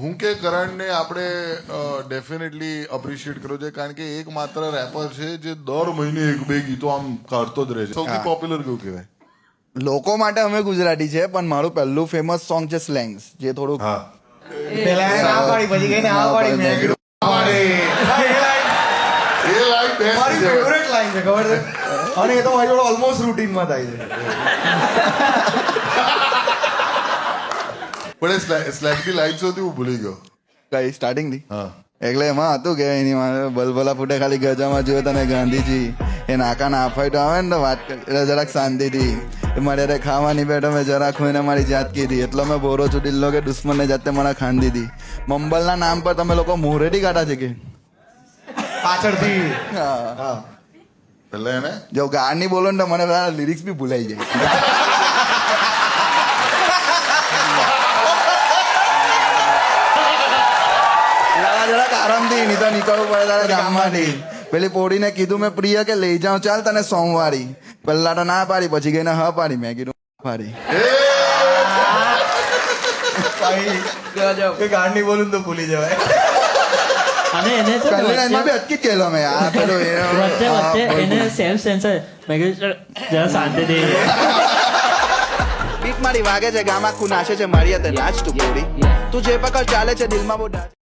હું કે કરણને આપણે ડેફિનેટલી એપ્રિશિએટ કર્યો છે કારણ કે એક માત્ર રેપર છે જે દર મહિને એક બે ગીતો આમ કાઢતો જ રહે છે. સૌથી પોપ્યુલર કયું કહેવાય? લોકો માટે અમે ગુજરાતી છે, પણ મારું પહેલું ફેમસ સોંગ છે સ્લેંગ્સ, જે થોડુંક હા પેલા ના પાડી પછી કઈ ના પાડી મેં કીધું એ લાઈન બેસ્ટ મારી છે. ફેવરેટ લાઈન છે, ખબર છે? અને એ તો મારી જોડે ઓલમોસ્ટ રૂટીનમાં થાય છે. પણ એ સ્લેગની લાઈન હતી હું ભૂલી ગયો. કઈ સ્ટાર્ટિંગ થી. હા એટલે એમાં હતું કે એની મારે બલબલા ફૂટે ખાલી ગજામાં જોયો તને ગાંધીજી, એ નાકા ના ફાઈટ આવે ને તો વાત એટલે જરાક શાંતિથી, એ મારે અરે ખાવાની બેઠો મેં જરાક હું એને મારી જાત કીધી, એટલો મેં બોરો છું દિલ્લો કે દુશ્મનને જાતે મને ખાન દીધી. મંબલના નામ પર તમે લોકો મોરેડી કાઢા છે કે? પાછળથી હા. હા એટલે એને જો ગારની બોલો ને તો મને લિરિક્સ બી ભૂલાઈ જાય. જરાક આરામથી નહીં તો નીકળવું પડે તારે ગામમાંથી. પેલી પોડીને કીધું મેં પ્રિય કે લઈ જાઉં ચાલ તને સોમવારી, પહેલા તો ના પાડી પછી ગઈને હા પાડી, મેં કીધું પાડી. કે ગાંડી બોલું ને તો ભૂલી જવાય. અને એને છે ને પહેલી લાઈનમાં બી અટકી જ ગયેલો મેં. આ પેલું વચ્ચે એને સેલ્ફ સેન્સર મેં કીધું જરા શાંતિથી. બીક મારી વાગે છે ગામ આખું નાશે છે મારી હાથે નાચ તું પોડી, તું જે પકડ ચાલે છે દિલમાં બહુ